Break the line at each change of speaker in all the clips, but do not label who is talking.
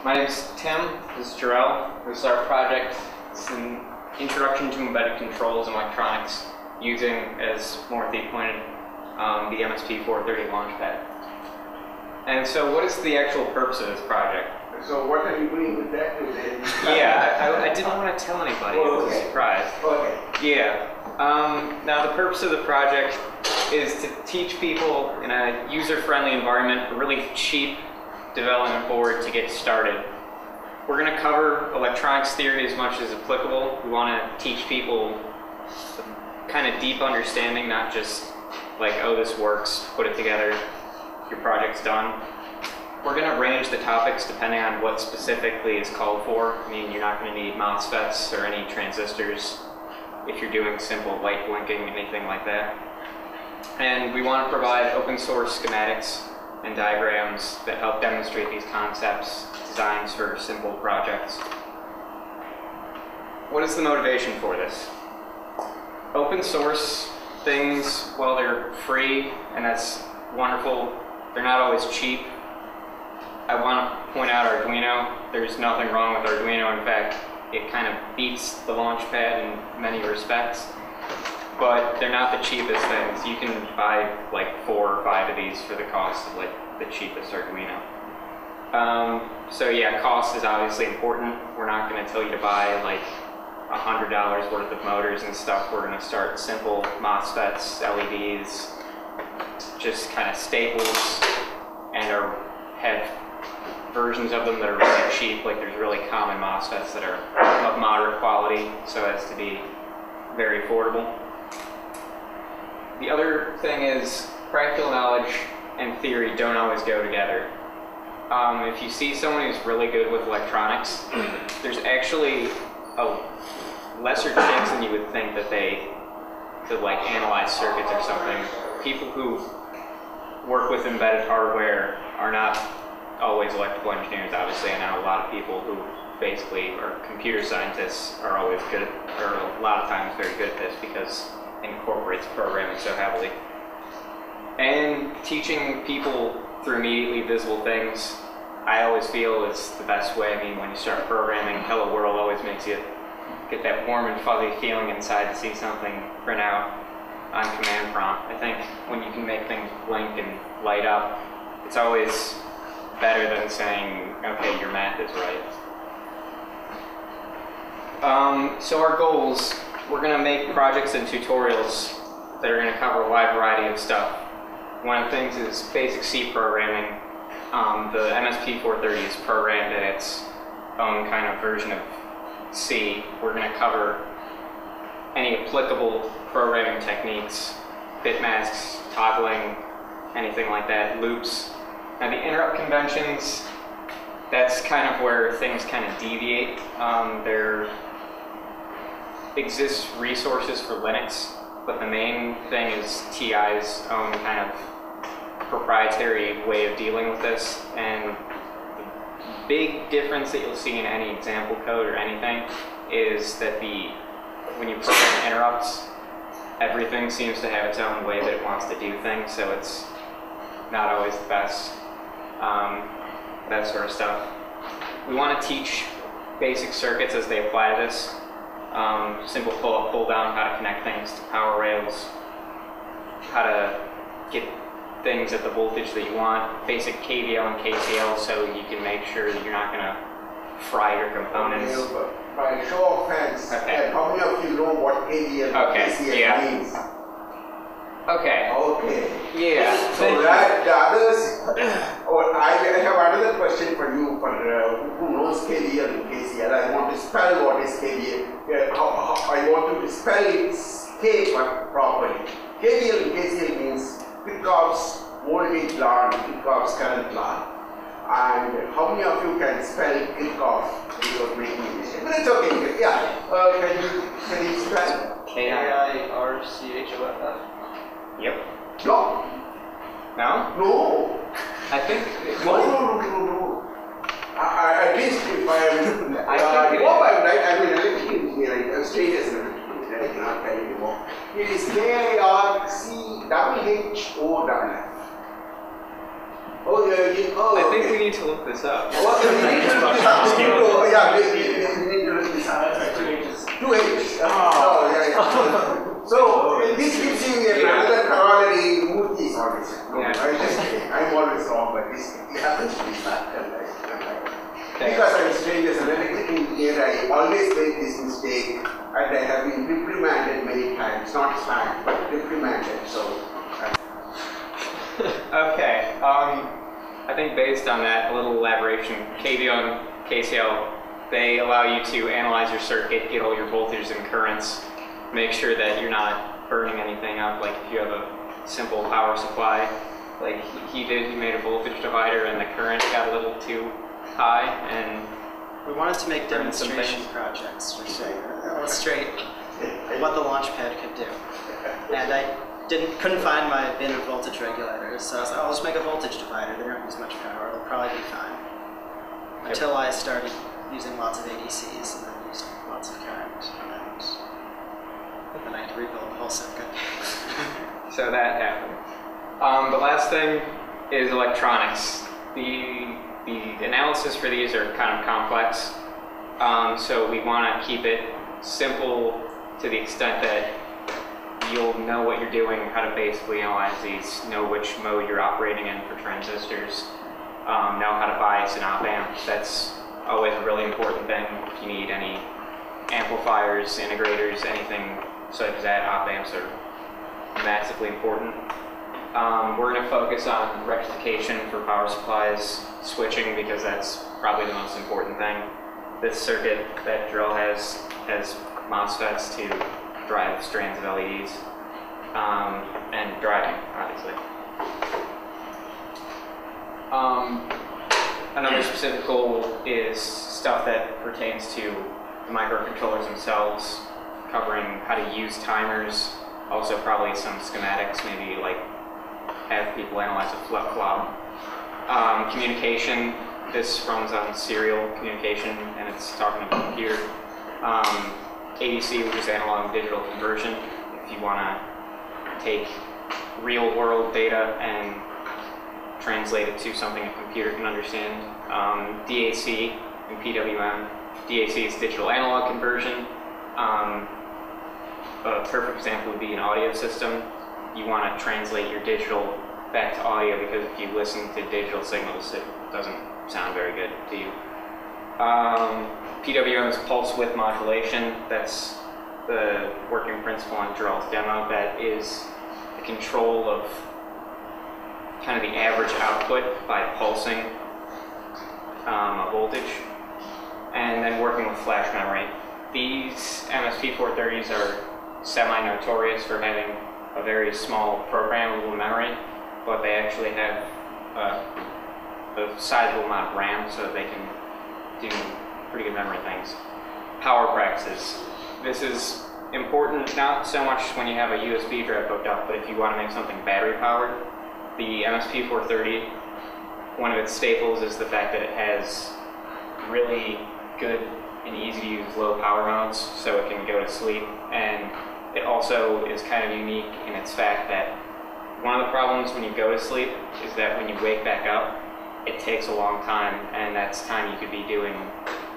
My name is Tim. This is Jarrell. This is our project. It's an introduction to embedded controls and electronics using, as Morthy pointed, the MSP430 Launchpad. And so what is the actual purpose of this project?
So what are you doing with that?
Yeah, I didn't want to tell anybody. It was a surprise.
Okay.
Yeah. Now the purpose of the project is to teach people in a user-friendly environment a really cheap development board to get started. We're going to cover electronics theory as much as applicable. We want to teach people kind of deep understanding, not just like, oh, this works, put it together, your project's done. We're going to range the topics depending on what specifically is called for. I mean, you're not going to need MOSFETs or any transistors if you're doing simple light blinking, anything like that. And we want to provide open source schematics and diagrams that help demonstrate these concepts, designs for simple projects. What is the motivation for this? Open source things, well, they're free, and that's wonderful. They're not always cheap. I want to point out Arduino. There's nothing wrong with Arduino. In fact, it kind of beats the Launchpad in many respects. But they're not the cheapest things. You can buy like 4 or 5 of these for the cost of like the cheapest Arduino. So yeah, cost is obviously important. We're not going to tell you to buy like $100 worth of motors and stuff. We're going to start simple MOSFETs, LEDs, just kind of staples, and have versions of them that are really cheap. Like there's really common MOSFETs that are of moderate quality so as to be very affordable. The other thing is practical knowledge and theory don't always go together. If you see someone who's really good with electronics, there's actually a lesser chance than you would think that they could like analyze circuits or something. People who work with embedded hardware are not always electrical engineers, obviously. I know a lot of people who basically are computer scientists are always good at, or a lot of times very good at this because it incorporates programming so heavily. And teaching people through immediately visible things, I always feel is the best way. I mean, when you start programming, Hello World always makes you get that warm and fuzzy feeling inside to see something print out on command prompt. I think when you can make things blink and light up, it's always better than saying, okay, your math is right. So our goals, we're going to make projects and tutorials that are going to cover a wide variety of stuff. One of the things is basic C programming. The MSP430 is programmed in its own kind of version of C. We're going to cover any applicable programming techniques, bit masks, toggling, anything like that, loops. Now the interrupt conventions, that's kind of where things kind of deviate. There exists resources for Linux, but the main thing is TI's own kind of proprietary way of dealing with this. And the big difference that you'll see in any example code or anything is that when you program interrupts, everything seems to have its own way that it wants to do things, so it's not always the best. That sort of stuff. We want to teach basic circuits as they apply to this. Simple pull up, pull down, how to connect things to power rails, how to get things at the voltage that you want, basic KVL and KCL so you can make sure that you're not going to fry your components.
By show of hands,
okay.
How many of you know what KVL and KCL means?
Okay.
Okay.
Yeah.
So that the others, I have another question for you, for who knows KVL and KCL. I want to spell what is KVL. I want to spell its K properly. KVL and KCL means Kirchhoff's voltage law and Kirchhoff's current law. And how many of you can spell Kirchhoff without making a mistake? But it's okay. Yeah. Can you spell?
K-I-R-C-H-O-F-F.
Yep.
No.
No?
No.
I think.
No. At least if I am.
I
hope I'm right. I'm an electrical engineer. I'm straight as an electrical engineer. I cannot tell you more. It is K-I-R-C-H-H-O-F-F. Oh, yeah, oh,
I
okay.
think we need to look this up.
Oh, we need to look this up. Oh, yeah, we need to look this up. 2 H's. Oh, yeah. So, this gives you another corollary, Murthy is always wrong. I'm just kidding. I'm always wrong, but this happens to be fact. Because I'm a strange as an electrical engineer, I always make this mistake, and I have been reprimanded many times. Not spanked, but reprimanded. So.
Okay. I think based on that, a little elaboration. KVO and KCL, they allow you to analyze your circuit, get all your voltages and currents, make sure that you're not burning anything up. Like if you have a simple power supply, like he made a voltage divider and the current got a little too high, and
we wanted to make demonstration projects to illustrate what the launchpad could do. And I couldn't find my bin of voltage regulators, so I was like, oh, let's make a voltage divider. They don't use much power. It'll probably be fine. Until I started using lots of ADCs and then used lots of current, and then I had to rebuild the whole circuit.
So that happened. The last thing is electronics. The analysis for these are kind of complex, so we want to keep it simple to the extent that you'll know what you're doing, how to basically analyze these, know which mode you're operating in for transistors, know how to bias an op-amp. That's always a really important thing. If you need any amplifiers, integrators, anything such as that, op-amps are massively important. We're going to focus on rectification for power supplies, switching, because that's probably the most important thing. This circuit that drill has MOSFETs to drive strands of LEDs, and driving, obviously. Another specific goal is stuff that pertains to the microcontrollers themselves, covering how to use timers, also probably some schematics, maybe like have people analyze a flip-flop. Communication, this runs on serial communication and it's talking to a computer. ADC, which is analog digital conversion, if you want to take real world data and translate it to something a computer can understand. DAC and PWM. DAC is digital analog conversion. A perfect example would be an audio system. You want to translate your digital back to audio because if you listen to digital signals, it doesn't sound very good to you. PWM is pulse width modulation. That's the working principle on Gerald's demo. That is the control of kind of the average output by pulsing a voltage, and then working with flash memory. These MSP430s are semi-notorious for having a very small programmable memory, but they actually have a sizable amount of RAM so that they can do pretty good memory things. Power practices. This is important not so much when you have a USB drive hooked up, but if you want to make something battery powered. The MSP430, one of its staples is the fact that it has really good and easy to use low power modes, so it can go to sleep. And it also is kind of unique in its fact that one of the problems when you go to sleep is that when you wake back up, it takes a long time, and that's time you could be doing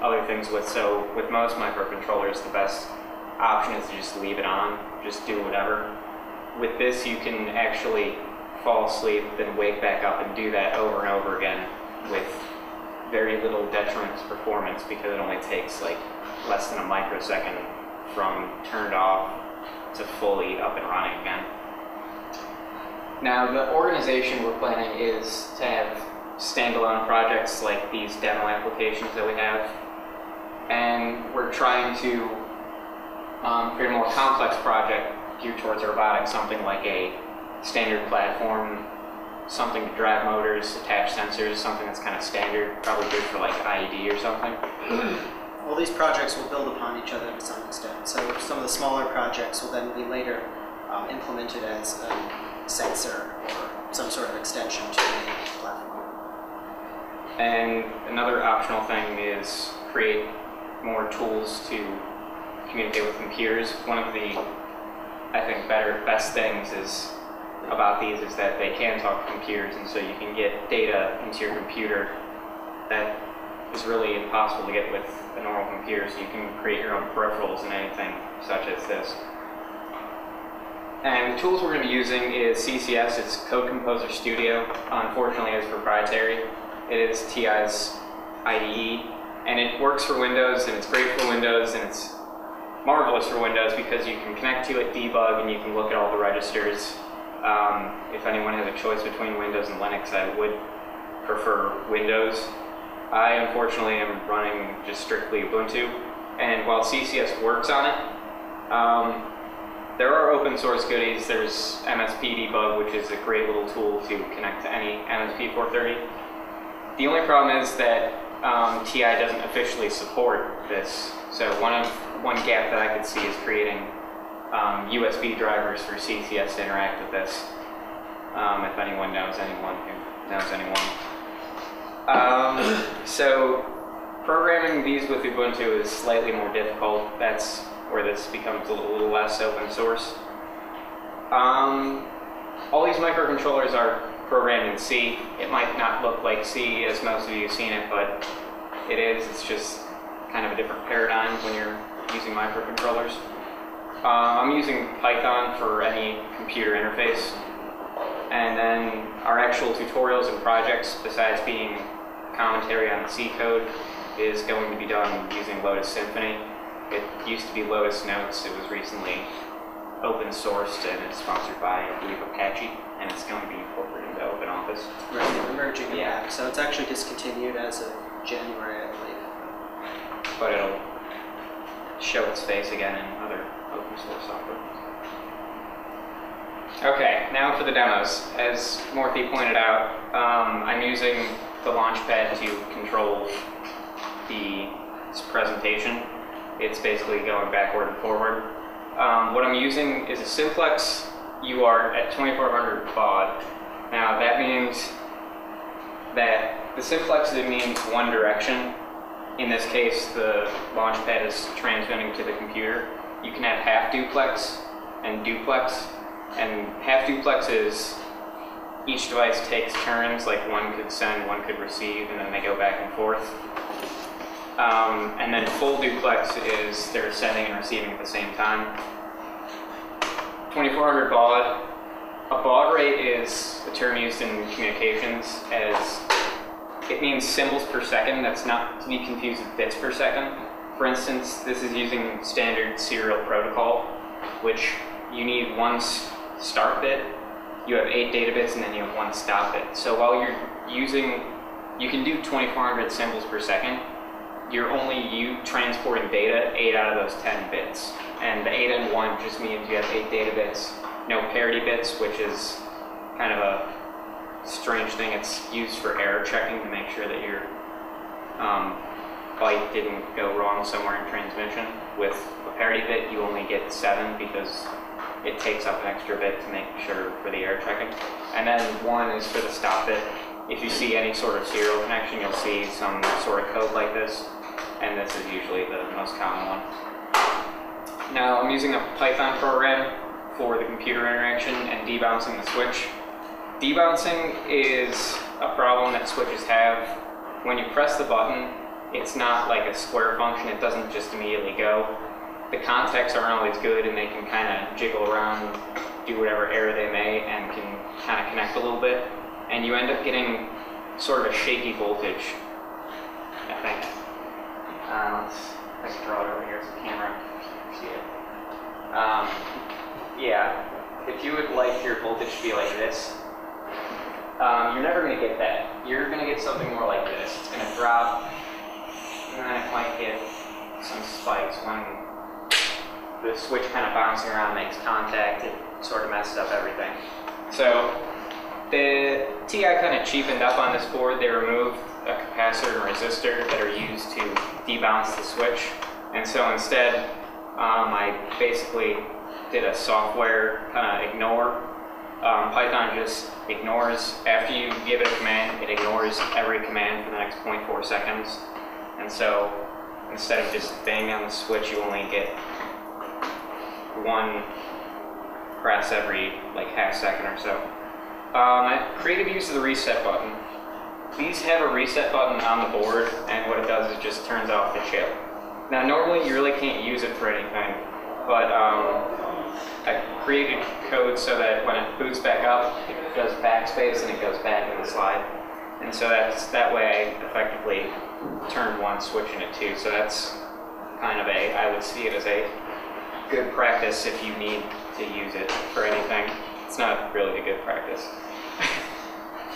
other things with. So with most microcontrollers, the best option is to just leave it on, just do whatever. With this, you can actually fall asleep, then wake back up and do that over and over again with very little detriment to performance, because it only takes like less than a microsecond from turned off to fully up and running again. Now, the organization we're planning is to have standalone projects like these demo applications that we have, and we're trying to create a more complex project geared towards robotics, something like a standard platform, something to drive motors, attach sensors, something that's kind of standard, probably good for like IED or something.
Well, these projects will build upon each other to some extent. So some of the smaller projects will then be later implemented as a sensor or some sort of extension to the platform.
And another optional thing is create more tools to communicate with computers. One of the, I think, best things is about these is that they can talk to computers, and so you can get data into your computer that is really impossible to get with a normal computer, so you can create your own peripherals and anything such as this. And the tools we're going to be using is CCS, it's Code Composer Studio. Unfortunately, it's proprietary. It is TI's IDE, and it works for Windows, and it's great for Windows, and it's marvelous for Windows because you can connect to it, debug, and you can look at all the registers. If anyone has a choice between Windows and Linux, I would prefer Windows. I unfortunately am running just strictly Ubuntu, and while CCS works on it, there are open source goodies. There's MSP Debug, which is a great little tool to connect to any MSP 430. The only problem is that TI doesn't officially support this. So one gap that I could see is creating USB drivers for CCS to interact with this. If anyone knows anyone who knows anyone. So programming these with Ubuntu is slightly more difficult. That's where this becomes a little less open source. All these microcontrollers are programmed in C. It might not look like C as most of you have seen it, but it is. It's just kind of a different paradigm when you're using microcontrollers. I'm using Python for any computer interface. And then our actual tutorials and projects, besides being commentary on C code, is going to be done using Lotus Symphony. It used to be Lotus Notes. It was recently open sourced and it's sponsored by, I believe, Apache, and it's going to be incorporated into OpenOffice.
Right, they're merging it back, so it's actually discontinued as of January, I believe.
But it'll show its face again in other open source software. Okay, now for the demos. As Morthy pointed out, I'm using the Launchpad to control this presentation. It's basically going backward and forward. What I'm using is a simplex UART at 2400 baud. Now that means that the simplex means one direction. In this case, the Launchpad is transmitting to the computer. You can have half duplex and duplex. And half duplex is each device takes turns, like one could send, one could receive, and then they go back and forth. And then full duplex is they're sending and receiving at the same time. 2400 baud. A baud rate is a term used in communications as it means symbols per second. That's not to be confused with bits per second. For instance, this is using standard serial protocol, which you need one start bit, you have 8 data bits, and then you have 1 stop bit. So while you're using, you can do 2400 symbols per second, you're only transporting data 8 out of those 10 bits. And the 8 and 1 just means you have 8 data bits, no parity bits, which is kind of a strange thing. It's used for error checking to make sure that your byte didn't go wrong somewhere in transmission. With a parity bit, you only get 7 because it takes up an extra bit to make sure for the error checking. And then 1 is for the stop bit. If you see any sort of serial connection, you'll see some sort of code like this, and this is usually the most common one. Now I'm using a Python program for the computer interaction and debouncing the switch. Debouncing is a problem that switches have. When you press the button, it's not like a square function, it doesn't just immediately go. The contacts aren't always good and they can kind of jiggle around, do whatever error they may, and can kind of connect a little bit. And you end up getting sort of a shaky voltage, I think. Let's draw it over here as a camera. See it. Yeah, if you would like your voltage to be like this, you're never going to get that. You're going to get something more like this. It's going to drop, and then it might hit some spikes when the switch kind of bouncing around makes contact. It sort of messes up everything. So the TI kind of cheapened up on this board. They removed a capacitor and resistor that are used to debounce the switch. And so instead, I basically did a software kind of ignore. Python just ignores, after you give it a command, it ignores every command for the next 0.4 seconds. And so instead of just banging on the switch, you only get one press every like half second or so. Creative use of the reset button. These have a reset button on the board, and what it does is just turns off the chip. Now normally you really can't use it for anything, but I created code so that when it boots back up, it does backspace and it goes back in the slide. And so that way I effectively turned one, switching it two. So that's kind of I would see it as a good practice if you need to use it for anything. It's not really a good practice.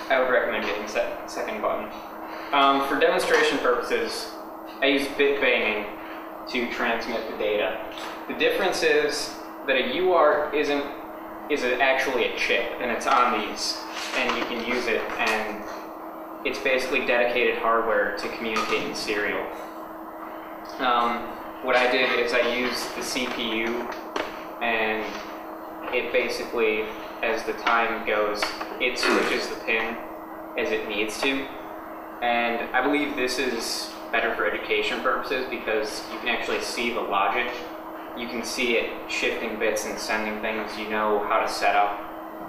I would recommend getting second button. For demonstration purposes, I use bit banging to transmit the data. The difference is that a UART is actually a chip, and it's on these, and you can use it, and it's basically dedicated hardware to communicate in serial. What I did is I used the CPU, and it basically, as the time goes, it switches the pin as it needs to. And I believe this is better for education purposes because you can actually see the logic. You can see it shifting bits and sending things. You know how to set up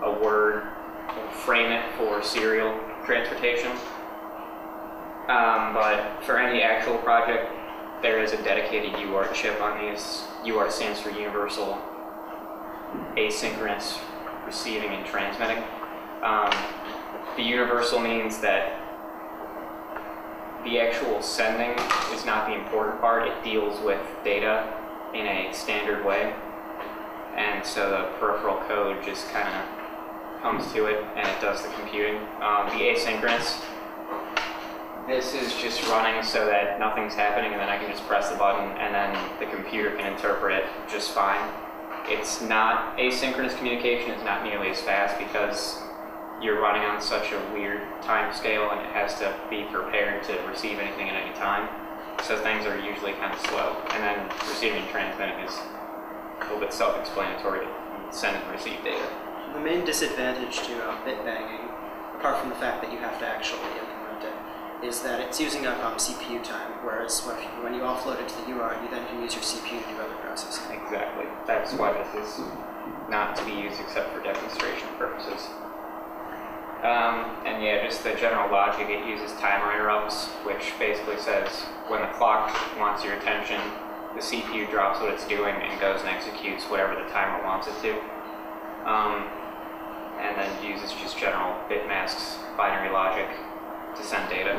a word, frame it for serial transportation. But for any actual project, there is a dedicated UART chip on these. UART stands for Universal Asynchronous Receiving and Transmitting. The universal means that the actual sending is not the important part. It deals with data in a standard way. And so the peripheral code just kind of comes to it and it does the computing. The asynchronous, this is just running so that nothing's happening and then I can just press the button and then the computer can interpret it just fine. It's not asynchronous communication, it's not nearly as fast because you're running on such a weird time scale and it has to be prepared to receive anything at any time. So things are usually kind of slow. And then receiving and transmitting is a little bit self-explanatory to send and receive data.
The main disadvantage to bit banging, apart from the fact that you have to actually implement it, is that it's using up CPU time, whereas when you offload it to the UART, you then can use your CPU to do other processing.
Exactly. That's why this is not to be used except for demonstration purposes. And yeah, just the general logic, it uses timer interrupts, which basically says when the clock wants your attention, the CPU drops what it's doing and goes and executes whatever the timer wants it to. And then uses just general bit masks, binary logic to send data.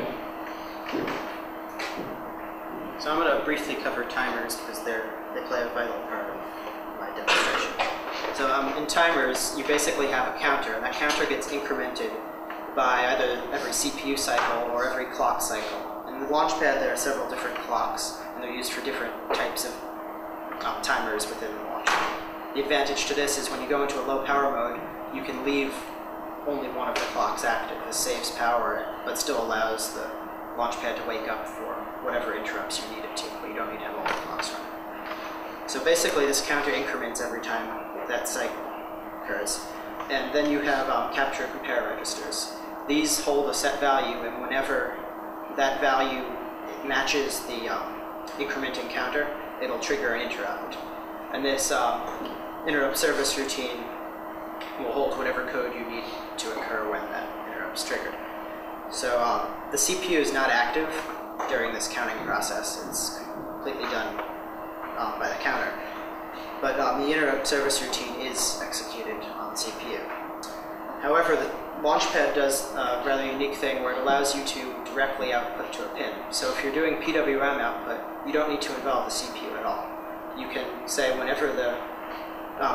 So I'm going to briefly cover timers because they play a vital part of my demonstration. So in timers, you basically have a counter, and that counter gets incremented by either every CPU cycle or every clock cycle. In the Launchpad, there are several different clocks, and they're used for different types of timers within the Launchpad. The advantage to this is when you go into a low power mode, you can leave only one of the clocks active. This saves power, but still allows the Launchpad to wake up for whatever interrupts you need it to, but you don't need to have all the clocks running. So basically, this counter increments every time that cycle occurs. And then you have capture compare registers. These hold a set value, and whenever that value matches the incrementing counter, it'll trigger an interrupt. And this interrupt service routine will hold whatever code you need to occur when that interrupt is triggered. So the CPU is not active during this counting process. It's completely done by the counter. But the interrupt service routine is executed on the CPU. However, the Launchpad does a rather unique thing where it allows you to directly output to a pin. So if you're doing PWM output, you don't need to involve the CPU at all. You can say whenever the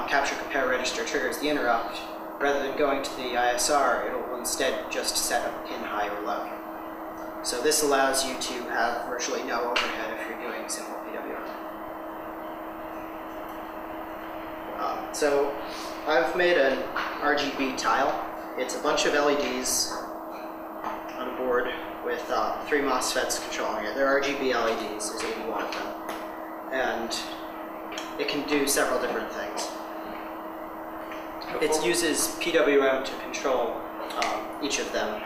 capture compare register triggers the interrupt, rather than going to the ISR, it will instead just set a pin high or low. So this allows you to have virtually no overhead if you're doing simple PWM. So I've made an RGB tile. It's a bunch of LEDs on a board with 3 MOSFETs controlling it. They're RGB LEDs, there's 81 of them. And it can do several different things. It uses PWM to control each of them,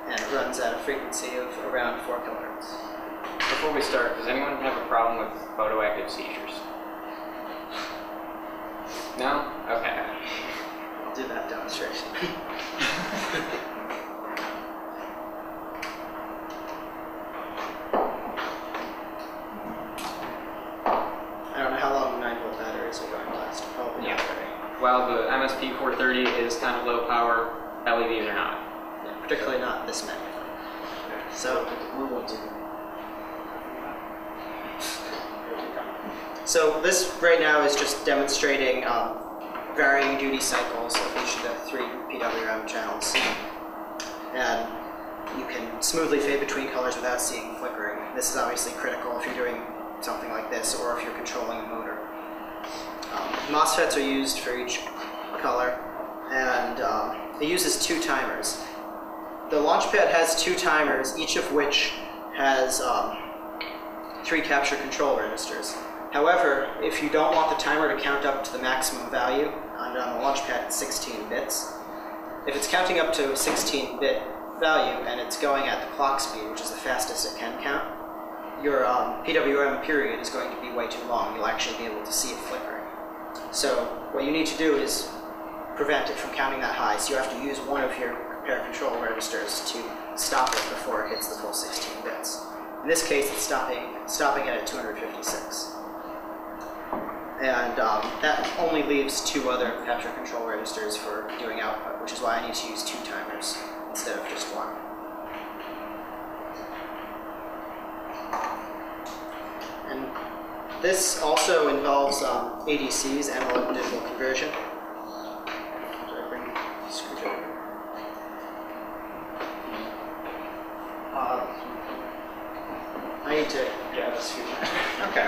and it runs at a frequency of around 4 kilohertz.
Before we start, does anyone have a problem with photoactive seizures? No? Okay.
do that demonstration. I don't know how long 9-volt batteries are going to last. Probably not very.
While the MSP 430 is kind of low power, LEDs are not.
Yeah, particularly not this many. So, so this right now is just demonstrating varying duty cycles of each of the 3 PWM channels. And you can smoothly fade between colors without seeing flickering. This is obviously critical if you're doing something like this or if you're controlling a motor. MOSFETs are used for each color, and it uses 2 timers. The launchpad has 2 timers, each of which has 3 capture control registers. However, if you don't want the timer to count up to the maximum value, on the launchpad it's 16 bits. If it's counting up to a 16-bit value and it's going at the clock speed, which is the fastest it can count, your PWM period is going to be way too long. You'll actually be able to see it flickering. So what you need to do is prevent it from counting that high. So you have to use one of your compare control registers to stop it before it hits the full 16 bits. In this case, it's stopping it at 256. And that only leaves 2 other capture control registers for doing output, which is why I need to use 2 timers instead of just 1. And this also involves ADCs, analog to digital conversion. Should I bring the screwdriver? I need to grab a screwdriver.
Okay.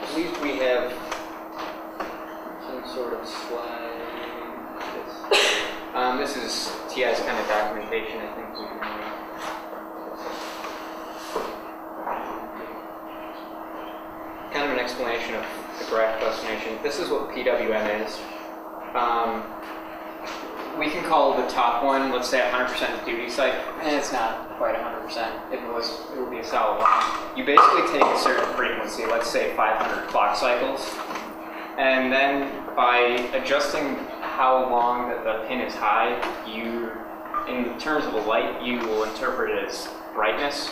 At least we have some sort of slide. This is TI's kind of documentation, I think we can kind of an explanation of the graph destination. This is what PWM is. We can call the top one, let's say 100% duty cycle, and it's not quite 100%. It would be a solid line. You basically take a certain frequency, let's say 500 clock cycles, and then by adjusting how long that the pin is high, you, in terms of the light, you will interpret it as brightness.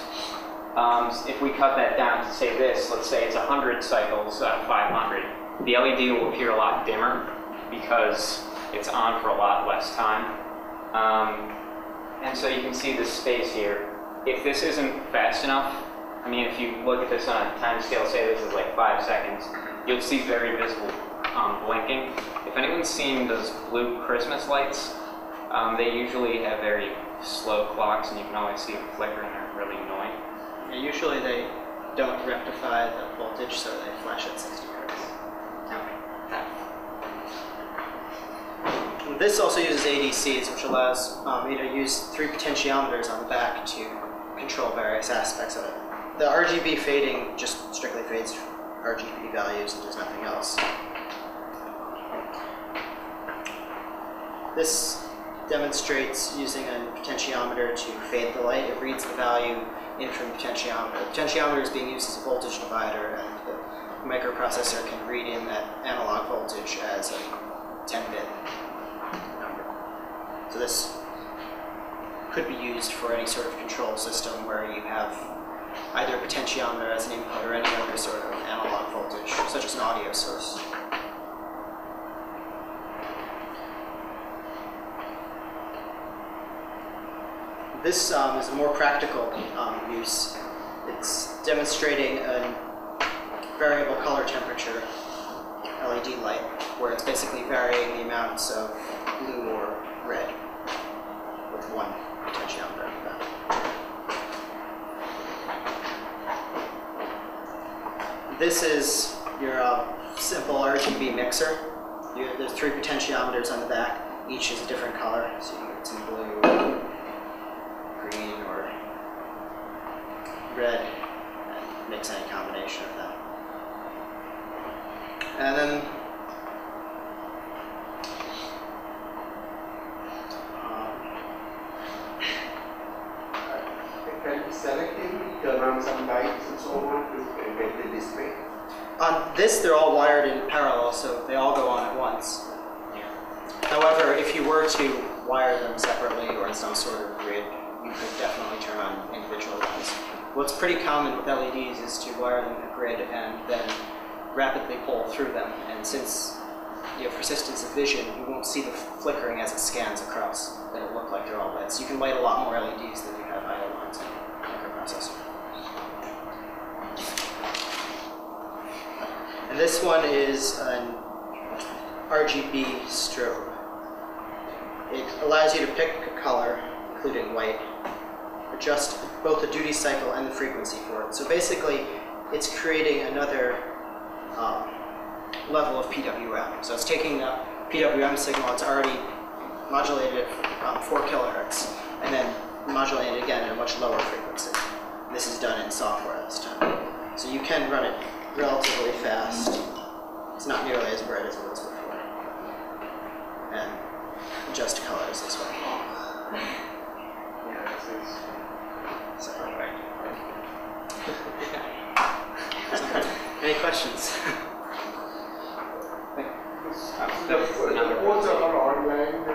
If we cut that down to say this, let's say it's 100 cycles out of 500, the LED will appear a lot dimmer because it's on for a lot less time. And so you can see this space here. If this isn't fast enough, I mean, if you look at this on a time scale, say this is like 5 seconds, you'll see very visible blinking. If anyone's seen those blue Christmas lights, they usually have very slow clocks, and you can always see them flicker, and they're really annoying.
And usually they don't rectify the voltage, so they flash at 60 hertz.
Okay.
This also uses ADCs, which allows me to use 3 potentiometers on the back to control various aspects of it. The RGB fading just strictly fades RGB values and does nothing else. This demonstrates using a potentiometer to fade the light. It reads the value in from the potentiometer. The potentiometer is being used as a voltage divider, and the microprocessor can read in that analog voltage as a 10-bit number. So this could be used for any sort of control system where you have either a potentiometer as an input or any other sort of analog voltage, such as an audio source. This is a more practical use. It's demonstrating a variable color temperature LED light, where it's basically varying the amounts of blue or red with 1 potentiometer on the back. This is your simple RGB mixer. There's 3 potentiometers on the back. Each is a different color, so you can get some blue, green, or red, and mix any combination of them. And then
can you selectively turn on some lights and so on to get the display?
on this, they're all wired in parallel, so they all go on at once.
Yeah.
However, if you were to wire them separately or in some sort of grid, you could definitely turn on individual ones. What's pretty common with LEDs is to wire them in a grid and then rapidly pull through them. And since you have persistence of vision, you won't see the flickering as it scans across. It'll look like they're all lit. So you can light a lot more LEDs than you have I/O lines in a microprocessor. And this one is an RGB strobe. It allows you to pick a color, including white, adjust both the duty cycle and the frequency for it. So basically, it's creating another level of PWM. So it's taking the PWM signal, it's already modulated at 4 kilohertz, and then modulating it again at a much lower frequency. This is done in software this time. So you can run it relatively fast. It's not nearly as bright as it was before. And adjust colors this way.
Yeah, this is
So,
perfect.
any questions?
The codes are online.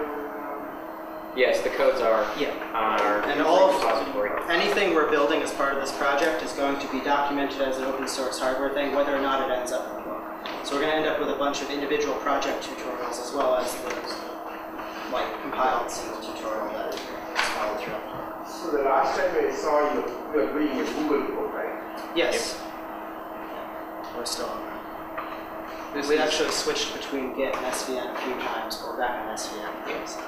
Yes, the codes are
Yeah.
on our
And all of
repository.
anything we're building as part of this project is going to be documented as an open source hardware thing, whether or not it ends up in the book. So we're going to end up with a bunch of individual project tutorials as well as the compiled single tutorial that is followed through.
So the last time I saw you were doing a Google code, right?
Yes. We're still on that. We actually switched between Git and SVN a few times, but we're back on SVN. Yes.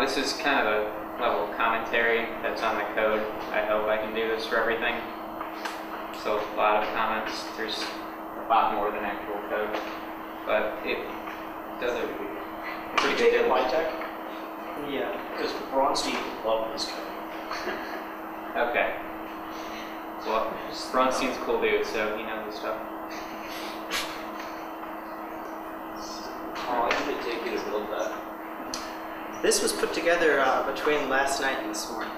This is kind of a level of commentary that's on the code. I hope I can do this for everything. So a lot of comments. There's a lot more than actual code, but it does a pretty good
Take
job.
my tech,
Yeah.
because Bronstein loved this code.
Okay. Well, Bronstein's a cool dude, so he knows his stuff.
How long did it take you to build that?
This was put together between last night and this morning.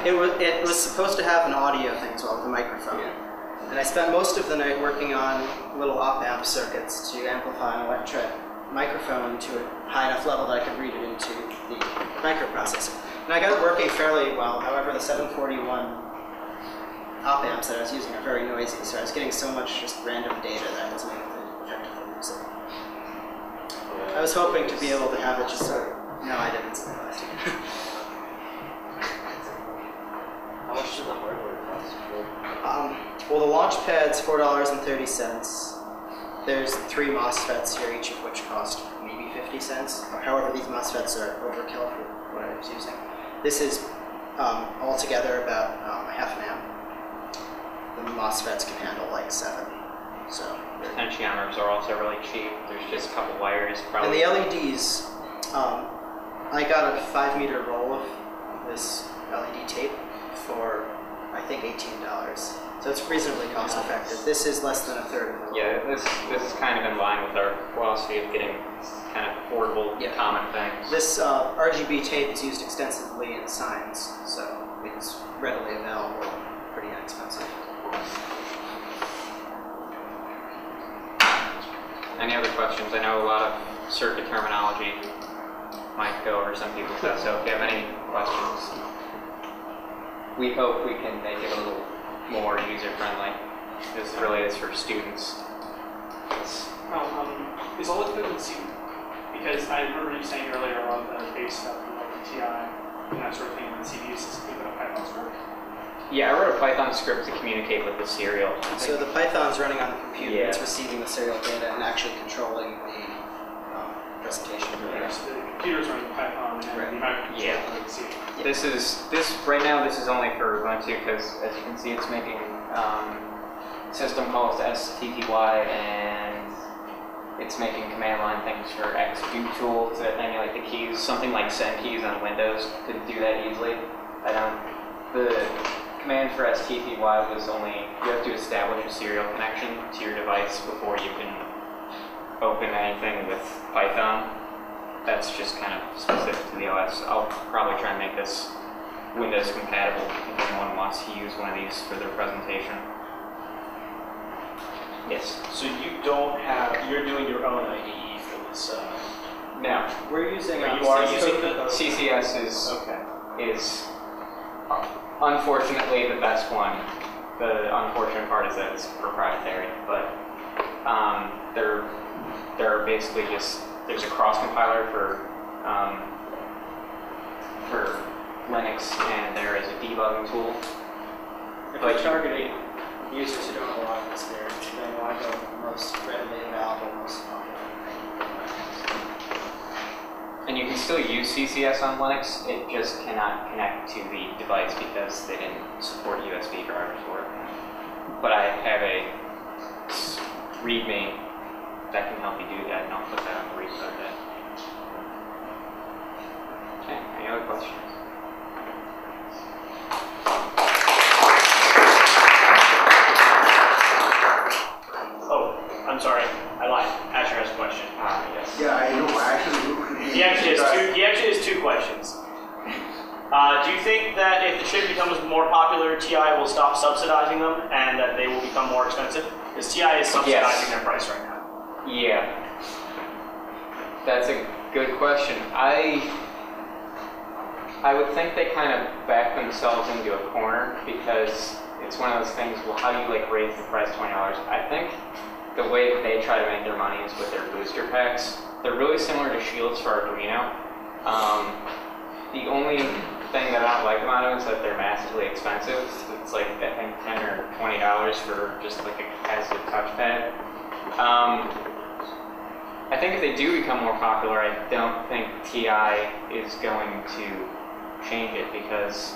It was supposed to have an audio thing as well, with a microphone. And I spent most of the night working on little op-amp circuits to amplify an electret microphone to a high enough level that I could read it into the microprocessor. And I got it working fairly well. However, the 741 op-amps that I was using are very noisy, so I was getting so much just random data that I wasn't able to effectively use it. I was hoping to be able to have it just so. No, I didn't.
How much did the hardware cost?
Well, the launch pad's $4.30. There's 3 MOSFETs here, each of which cost maybe 50 cents. However, these MOSFETs are overkill for what I was using. This is altogether about half an amp. The MOSFETs can handle like 7. So.
Potentiometers are also really cheap. There's just a couple wires,
And
probably.
the LEDs, I got a 5-meter roll of this LED tape for, I think, $18. So it's reasonably cost effective. This is less than a third of the
Yeah, this is kind of in line with our philosophy of getting kind of affordable,
Yeah.
common things.
This RGB tape is used extensively in science, so it's readily available and pretty inexpensive.
Any other questions? I know a lot of circuit terminology might go over some people's heads, so if you have any questions, we hope we can make it a little more user-friendly. This really is for students.
Is all equivalency, because I remember you saying earlier a lot of the base stuff like the TI and that sort of thing, and the CPU system with a Python script.
Yeah, I wrote a Python script to communicate with the serial.
So the Python's running on the computer,
Yeah.
it's receiving the serial data and actually controlling the presentation.
So the computer's running Python and
Right.
the microcontroller
Yeah.
running the CPU.
This right now. This is only for Ubuntu because, as you can see, it's making system calls to STTY and it's making command line things for execute tool to emulate the keys. Something like send keys on Windows could do that easily. The command for STTY was only you have to establish a serial connection to your device before you can open anything with Python. That's just kind of specific to the OS. I'll probably try and make this Windows compatible if anyone wants to use one of these for their presentation. Yes.
So you don't have, you're doing your own IDE for this
No.
We're using.
But you are using the
CCS
Okay.
is unfortunately the best one. The unfortunate part is that it's proprietary, but they're basically just, there's a cross compiler for Linux, and there is a debugging tool.
If we're targeting users who don't have a lot of experience, then I go with the most readily available, most popular.
And you can still use CCS on Linux, it just cannot connect to the device because they didn't support USB drivers for it. But I have a README that can help you do that, and I'll put that on the repo today. Okay, any other questions?
Oh, I'm sorry. I lied. Asher has a question.
Yes.
Yeah, I know. Actually,
He actually has two questions. Do you think that if the chip becomes more popular, TI will stop subsidizing them and that they will become more expensive? Because TI is subsidizing their price right now.
Yeah. That's a good question. I would think they kind of back themselves into a corner because it's one of those things, well, how do you like raise the price $20? I think the way that they try to make their money is with their booster packs. They're really similar to Shields for Arduino. The only thing that I don't like about them is that they're massively expensive. It's like, I think, $10 or $20 for just like a capacitive touchpad. I think if they do become more popular, I don't think TI is going to change it because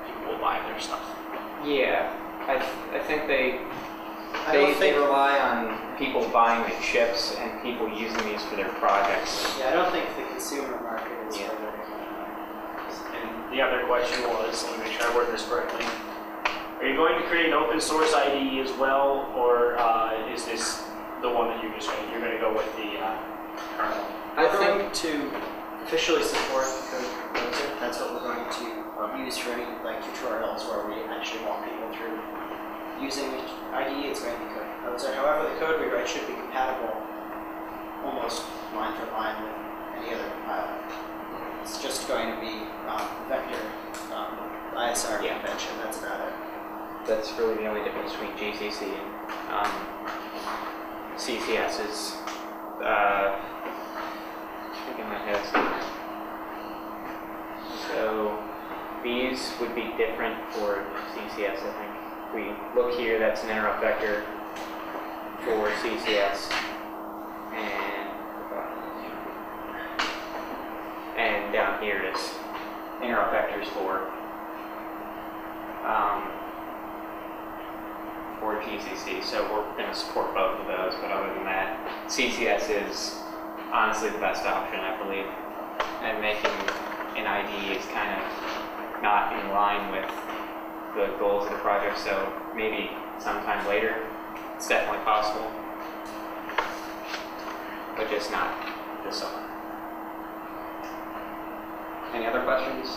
People will buy their stuff.
yeah, I think they
think-
rely on people buying the chips and people using these for their projects.
Yeah, I don't think the consumer market is
Yeah.
for it.
And the other question was, let me make sure I word this correctly. Are you going to create an open source IDE as well, or is this the one that you're going to go with the kernel?
We're going to officially support Code Composer. That's what we're going to use for any like tutorials where we actually walk people through using the IDE. It's going to be Code Composer. However, the code we write should be compatible almost line for line with any other compiler. It's just going to be vector ISR
Yeah.
convention. That's about it.
That's really the only difference between GCC and CCS is, I think in my head somewhere. So these would be different for CCS, I think. We look here, that's an interrupt vector for CCS. And down here is interrupt vectors for GCC, so we're going to support both of those, but other than that, CCS is honestly the best option, I believe. And making an IDE is kind of not in line with the goals of the project, so maybe sometime later, it's definitely possible, but just not this summer. Any other questions?